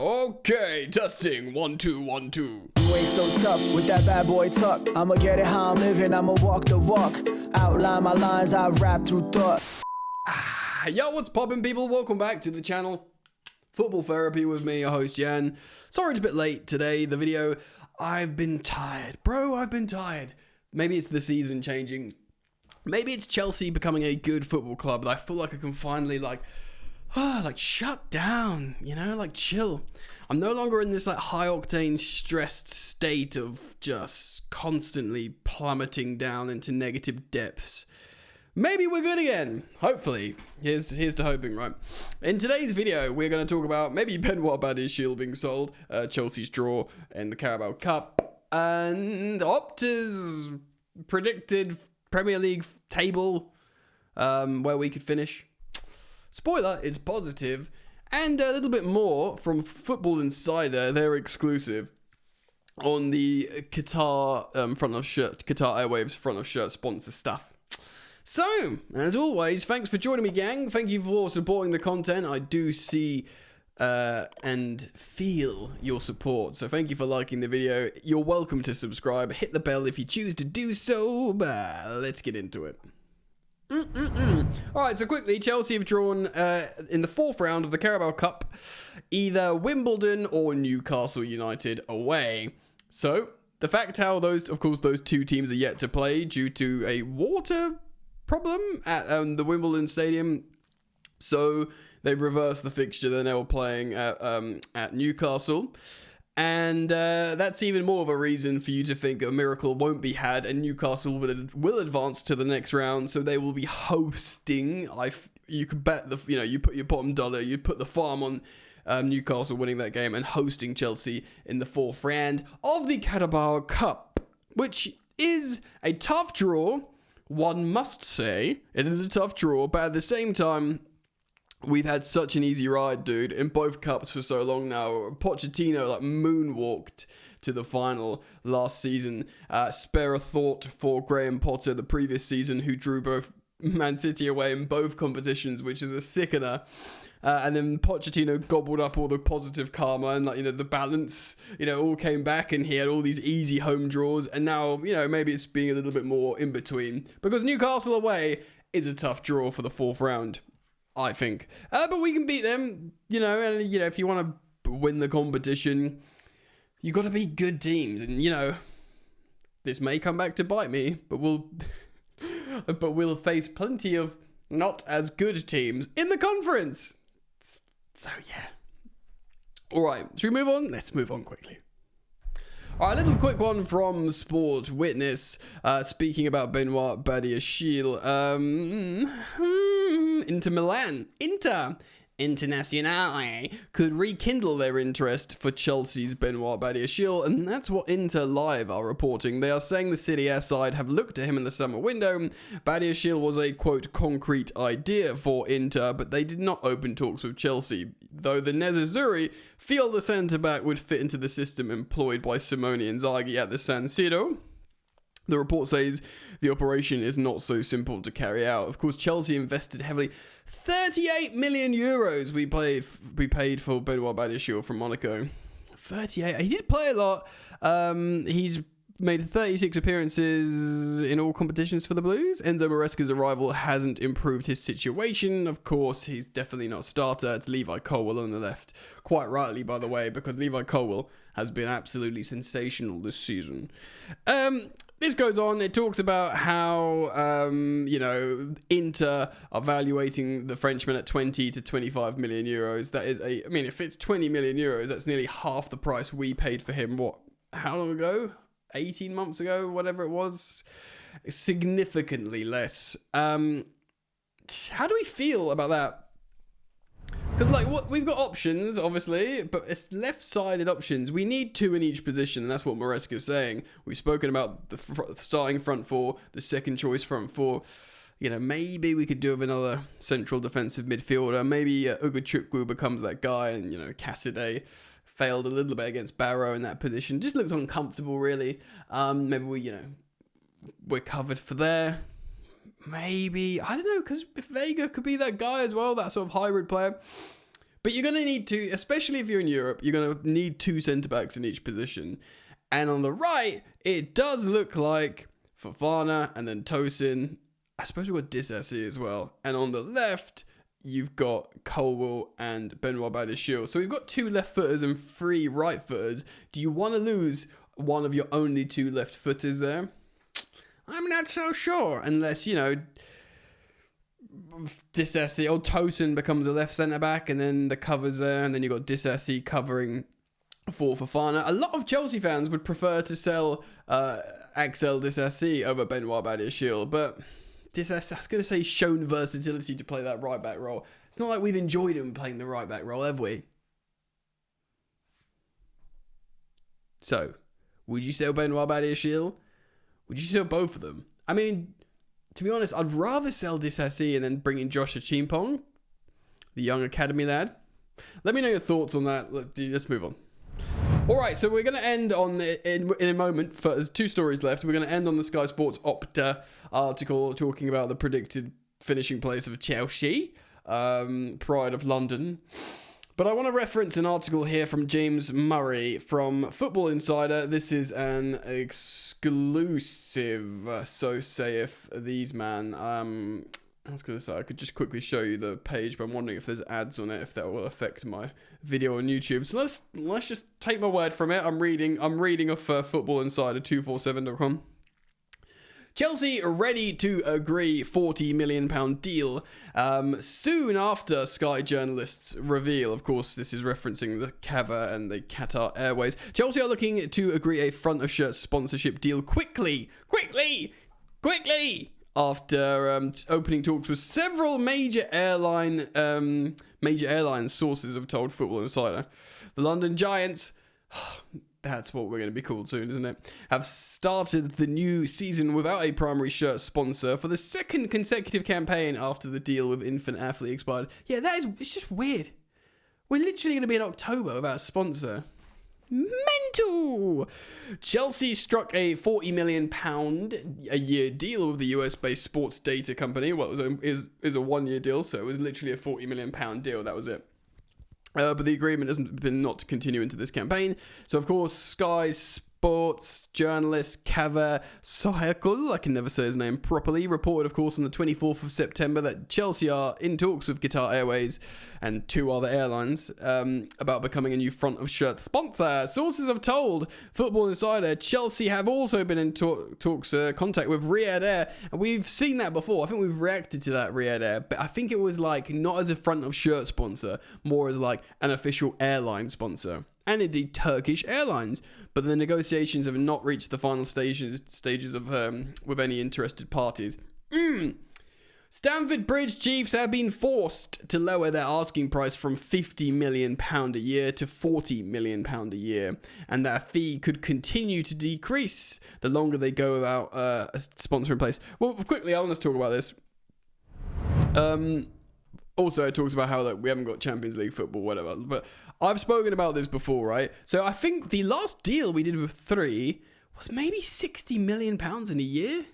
Okay, testing. 1 2 1 2. You ain't so tough with that bad boy tuck. I'ma get it how I'm living, I'ma walk the walk. Outline my lines, I rap through thought. Yo, what's poppin', people? Welcome back to the channel. Football Therapy with me, your host, Jan. Sorry it's a bit late today, the video. I've been tired. Bro, I've been tired. Maybe it's the season changing. Maybe it's Chelsea becoming a good football club that I feel like I can finally, like shut down, you know, like chill. I'm no longer in this like high-octane stressed state of just constantly plummeting down into negative depths. Maybe we're good again. Hopefully. Here's to hoping, right? In today's video, we're going to talk about maybe Badia Shield being sold, Chelsea's draw in the Carabao Cup, and Opta's predicted Premier League table, where we could finish. Spoiler, it's positive. And a little bit more from Football Insider, they're exclusive, on the Qatar Qatar Airwaves front of shirt sponsor stuff. So, as always, thanks for joining me, gang. Thank you for supporting the content. I do see and feel your support. So thank you for liking the video. You're welcome to subscribe. Hit the bell if you choose to do so. Let's get into it. Alright, so quickly, Chelsea have drawn in the fourth round of the Carabao Cup either Wimbledon or Newcastle United away. So, the fact how those two teams are yet to play due to a water problem at the Wimbledon Stadium. So, they've reversed the fixture. They're now playing at Newcastle. And that's even more of a reason for you to think a miracle won't be had, and Newcastle will advance to the next round. So they will be hosting. You could bet you put your bottom dollar, you put the farm on Newcastle winning that game and hosting Chelsea in the fourth round of the Carabao Cup, which is a tough draw. One must say it is a tough draw, but at the same time, we've had such an easy ride, dude, in both cups for so long now. Pochettino moonwalked to the final last season. Spare a thought for Graham Potter the previous season, who drew both Man City away in both competitions, which is a sickener. And then Pochettino gobbled up all the positive karma and the balance, all came back, and he had all these easy home draws. And now, maybe it's being a little bit more in between, because Newcastle away is a tough draw for the fourth round, I think. But we can beat them, and, if you want to win the competition, you got to beat good teams. And, this may come back to bite me, but we'll face plenty of not as good teams in the conference. So, yeah. All right, should we move on? Let's move on quickly. All right, a little quick one from Sport Witness. Speaking about Badia Shield. Inter Milan. Internazionale could rekindle their interest for Chelsea's Badia Shield, and that's what Inter Live are reporting. They are saying the City A side have looked to him in the summer window. Badia Shield was a, quote, concrete idea for Inter, but they did not open talks with Chelsea, though the Nerazzurri feel the centre-back would fit into the system employed by Simone Inzaghi at the San Siro. The report says the operation is not so simple to carry out. Of course, Chelsea invested heavily. 38 million euros we paid for Badia Shield from Monaco. 38. He did play a lot. He's made 36 appearances in all competitions for the Blues. Enzo Maresca's arrival hasn't improved his situation. Of course, he's definitely not a starter. It's Levi Colwill on the left. Quite rightly, by the way, because Levi Colwill has been absolutely sensational this season. This goes on. It talks about how, Inter are valuating the Frenchman at 20 to 25 million euros. That is if it's 20 million euros, that's nearly half the price we paid for him. How long ago? 18 months ago, whatever it was. Significantly less. How do we feel about that? Because, we've got options, obviously, but it's left-sided options. We need two in each position, and that's what Maresca is saying. We've spoken about the starting front four, the second choice front four. Maybe we could do with another central defensive midfielder. Maybe Ugochukwu becomes that guy, and, Cassidy failed a little bit against Barrow in that position. Just looks uncomfortable, really. Maybe we're covered for there. Maybe, I don't know, because Vega could be that guy as well, that sort of hybrid player. But you're going to need to, especially if you're in Europe, you're going to need 2 centre-backs in each position. And on the right, it does look like Fofana and then Tosin. I suppose we've got Disasi as well. And on the left, you've got Colwell and Benoit Badia Shield. So we've got 2 left-footers and 3 right-footers. Do you want to lose one of your only 2 left-footers there? I'm not so sure. Unless, Disasi or Tosin becomes a left centre-back and then the cover's there. And then you've got Disasi covering for Fofana. A lot of Chelsea fans would prefer to sell Axel Disasi over Benoit Badia Shield. But Disasi, I was going to say, shown versatility to play that right-back role. It's not like we've enjoyed him playing the right-back role, have we? So, would you sell Benoit Badia Shield? Would you sell both of them? I mean, to be honest, I'd rather sell Disasi and then bring in Joshua Chimpong, the young academy lad. Let me know your thoughts on that. Let's move on. All right, so we're going to end on, in a moment, there's 2 stories left. We're going to end on the Sky Sports Opta article talking about the predicted finishing place of Chelsea, Pride of London. But I want to reference an article here from James Murray from Football Insider. This is an exclusive, so saith these man. I was going to say, I could just quickly show you the page, but I'm wondering if there's ads on it, if that will affect my video on YouTube. So let's just take my word from it. I'm reading off Football Insider 247.com. Chelsea are ready to agree £40 million deal soon after Sky journalists reveal. Of course, this is referencing the Cava and the Qatar Airways. Chelsea are looking to agree a front of shirt sponsorship deal quickly, after opening talks with several major airline sources have told Football Insider. The London Giants, that's what we're going to be called soon, isn't it, have started the new season without a primary shirt sponsor for the 2nd consecutive campaign after the deal with Infant Athlete expired. Yeah, it's just weird. We're literally going to be in October without a sponsor. Mental! Chelsea struck a £40 million a year deal with the US-based sports data company. Well, it is a 1-year deal, so it was literally a £40 million deal. That was it. But the agreement has been not to continue into this campaign. So, of course, Sky Sports journalist Cava Sohekul, I can never say his name properly, reported, of course, on the 24th of September that Chelsea are in talks with Qatar Airways and 2 other airlines about becoming a new front of shirt sponsor. Sources have told Football Insider Chelsea have also been in contact with Riyadh Air. And we've seen that before. I think we've reacted to that Riyadh Air, but I think it was like not as a front of shirt sponsor, more as like an official airline sponsor. And indeed Turkish Airlines. But the negotiations have not reached the final stages of with any interested parties. Stamford Bridge Chiefs have been forced to lower their asking price from £50 million a year to £40 million a year. And that fee could continue to decrease the longer they go without a sponsor in place. Well, quickly, I want to talk about this. Also, it talks about how we haven't got Champions League football, whatever. But I've spoken about this before, right? So I think the last deal we did with 3 was maybe £60 million in a year.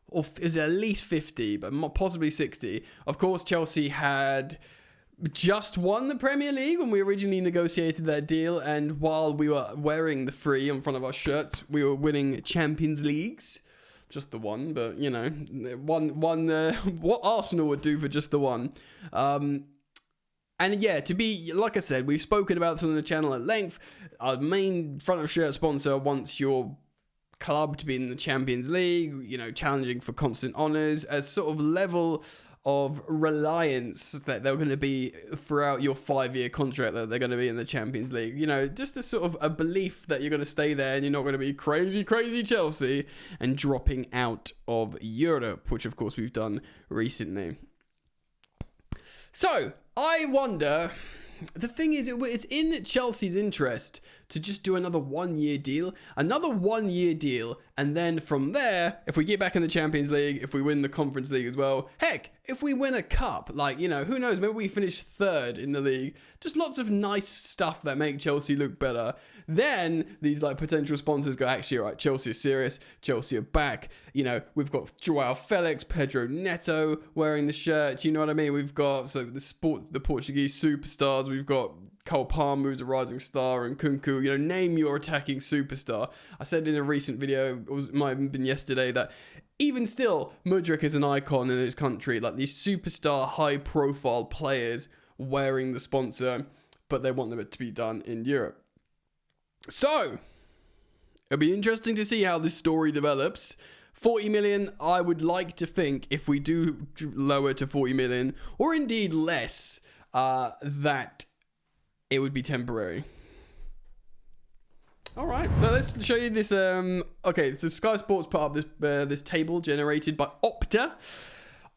Or is it at least 50, but possibly 60. Of course, Chelsea had just won the Premier League when we originally negotiated that deal. And while we were wearing the 3 in front of our shirts, we were winning Champions Leagues. Just the one, but what Arsenal would do for just the one. And yeah, to be, like I said, we've spoken about this on the channel at length. Our main front of shirt sponsor wants your club to be in the Champions League, challenging for constant honours, as sort of level of reliance that they're going to be throughout your 5-year contract, that they're going to be in the Champions League. Just a sort of a belief that you're going to stay there and you're not going to be crazy Chelsea and dropping out of Europe, which of course we've done recently. So, I wonder, the thing is, it's in Chelsea's interest to just do another 1-year deal. Another 1-year deal And then from there, if we get back in the Champions League, if we win the Conference League as well, heck, if we win a cup, like, you know, who knows, maybe we finish third in the league, just lots of nice stuff that make Chelsea look better. Then these like potential sponsors go, actually, all right, Chelsea are serious, Chelsea are back. You know, we've got Joao Felix, Pedro Neto wearing the shirt, you know what I mean? We've got the Portuguese superstars, we've got Cole Palmer, who's a rising star, and Kunku, you know, name your attacking superstar. I said in a recent video, it might have been yesterday, that even still, Mudryk is an icon in his country. Like these superstar, high-profile players wearing the sponsor, but they want them to be done in Europe. So, it'll be interesting to see how this story develops. 40 million, I would like to think, if we do lower to 40 million, or indeed less, that it would be temporary. All right, so let's show you this. Okay, so Sky Sports put up this table generated by Opta.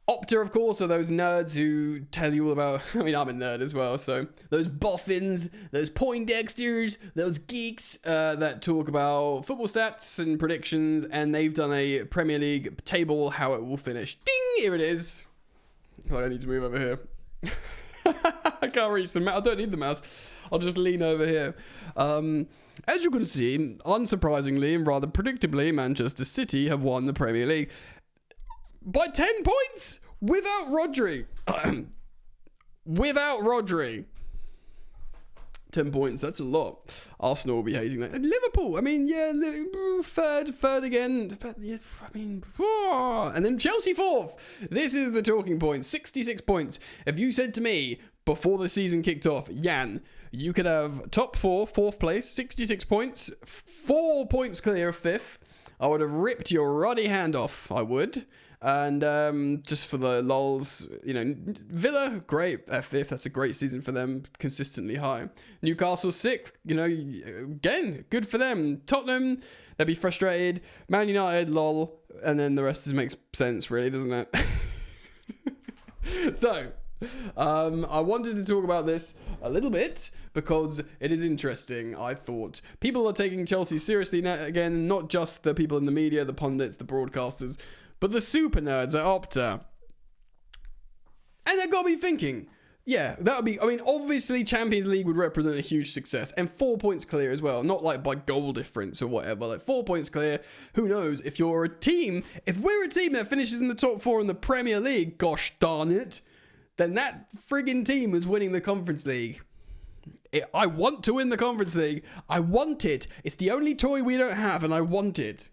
Opta, of course, are those nerds who tell you all about... I mean, I'm a nerd as well, so... Those boffins, those Poindexters, those geeks that talk about football stats and predictions, and they've done a Premier League table, how it will finish. Ding! Here it is. Oh, I need to move over here. I can't reach the mouse. I don't need the mouse. I'll just lean over here. As you can see, unsurprisingly and rather predictably, Manchester City have won the Premier League by 10 points without Rodri. Without Rodri. 10 points, that's a lot. Arsenal will be hating that. And Liverpool, I mean, yeah, third again. But yes, I mean, and then Chelsea fourth. This is the talking point. 66 points. If you said to me before the season kicked off, Jan, you could have top four, fourth place, 66 points, 4 points clear of fifth, I would have ripped your ruddy hand off. I would. And just for the lulz, you know, Villa, great at fifth. That's a great season for them, consistently high. Newcastle sixth, you know, again, good for them. Tottenham, they'll be frustrated. Man United, lol. And then the rest makes sense, really, doesn't it? So, I wanted to talk about this a little bit because it is interesting, I thought. People are taking Chelsea seriously now, again, not just the people in the media, the pundits, the broadcasters, but the super nerds at Opta. And they've got to be thinking, yeah, that would be, I mean, obviously Champions League would represent a huge success. And 4 points clear as well. Not like by goal difference or whatever. Like 4 points clear. Who knows? If you're a team, if we're a team that finishes in the top four in the Premier League, gosh darn it, then that friggin' team is winning the Conference League. I want to win the Conference League. I want it. It's the only toy we don't have, and I want it.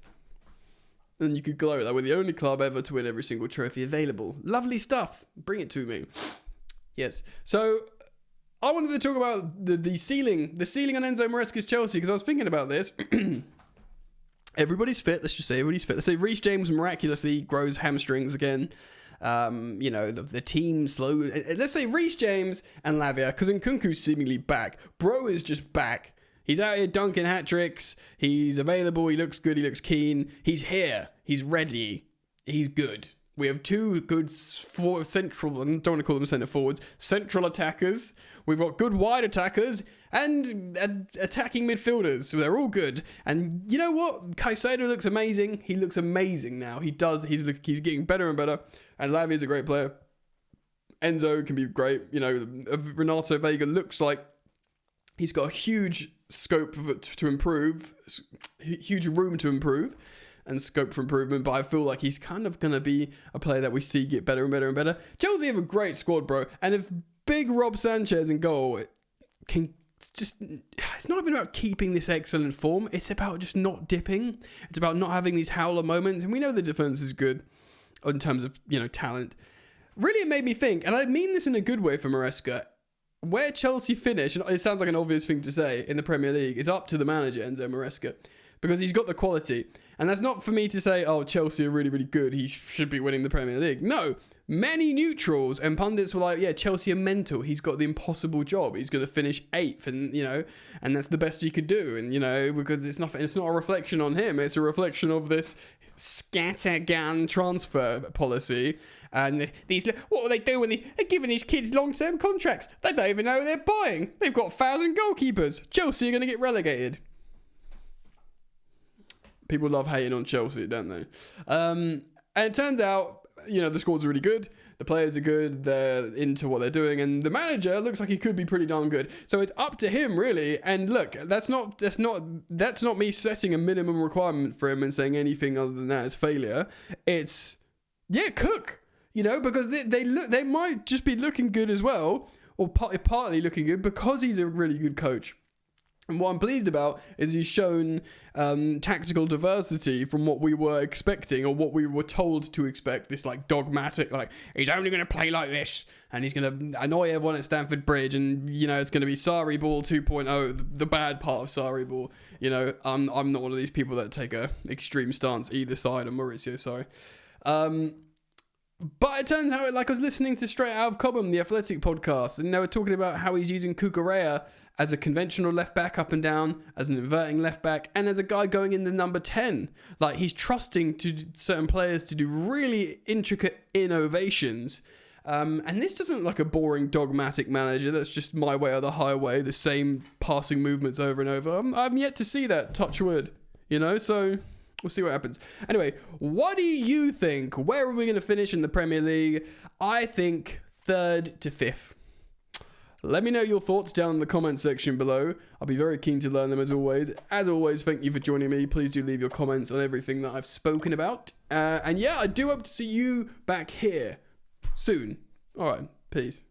And you could gloat that we're the only club ever to win every single trophy available. Lovely stuff. Bring it to me. Yes. So I wanted to talk about the ceiling on Enzo Maresca's Chelsea, because I was thinking about this. Everybody's fit. Let's just say everybody's fit. Let's say Reece James miraculously grows hamstrings again. You know, the team slowly. Let's say Reece James and Lavia, because Nkunku's seemingly back. Bro is just back. He's out here dunking hat tricks. He's available. He looks good. He looks keen. He's here. He's ready. He's good. We have two good central, I don't want to call them centre forwards, central attackers. We've got good wide attackers and attacking midfielders. So they're all good. And you know what? Caicedo looks amazing. He looks amazing now. He does. He's getting better and better. And Lavia's a great player. Enzo can be great. You know, Renato Vega looks like he's got a huge scope to improve, huge room to improve and scope for improvement, but I feel like he's kind of going to be a player that we see get better and better and better. Chelsea have a great squad, bro, and if big Rob Sanchez in goal can just, it's not even about keeping this excellent form, it's about just not dipping, it's about not having these howler moments, and we know the defense is good in terms of, you know, talent. Really, it made me think, and I mean this in a good way for Maresca, where Chelsea finish, and it sounds like an obvious thing to say, in the Premier League, is up to the manager, Enzo Maresca, because he's got the quality. And that's not for me to say, oh, Chelsea are really, really good, he should be winning the Premier League. No, many neutrals and pundits were like, yeah, Chelsea are mental, he's got the impossible job, he's going to finish 8th, and, you know, and that's the best he could do, and, you know, because it's not a reflection on him, it's a reflection of this scattergun transfer policy. And these, what will they do when they're giving these kids long-term contracts? They don't even know what they're buying. They've got 1,000 goalkeepers. Chelsea are going to get relegated. People love hating on Chelsea, don't they? And it turns out, the squad's are really good. The players are good. They're into what they're doing, and the manager looks like he could be pretty darn good. So it's up to him, really. And look, that's not me setting a minimum requirement for him and saying anything other than that is failure. It's cook. Because they might just be looking good as well, or partly looking good because he's a really good coach. And what I'm pleased about is he's shown tactical diversity from what we were expecting or what we were told to expect. This dogmatic, he's only going to play like this and he's going to annoy everyone at Stamford Bridge, and it's going to be Sarri ball 2.0, the bad part of Sarri ball. I'm not one of these people that take a extreme stance either side of Mauricio. Sorry. But it turns out, I was listening to Straight Out of Cobham, the Athletic podcast, and they were talking about how he's using Cucurella as a conventional left back up and down, as an inverting left back, and as a guy going in the number 10. He's trusting to certain players to do really intricate innovations. And this doesn't look like a boring dogmatic manager that's just my way or the highway, the same passing movements over and over. I'm yet to see that, touch wood, so we'll see what happens. Anyway, what do you think? Where are we going to finish in the Premier League? I think 3rd to 5th. Let me know your thoughts down in the comment section below. I'll be very keen to learn them as always. As always, thank you for joining me. Please do leave your comments on everything that I've spoken about. And I do hope to see you back here soon. All right, peace.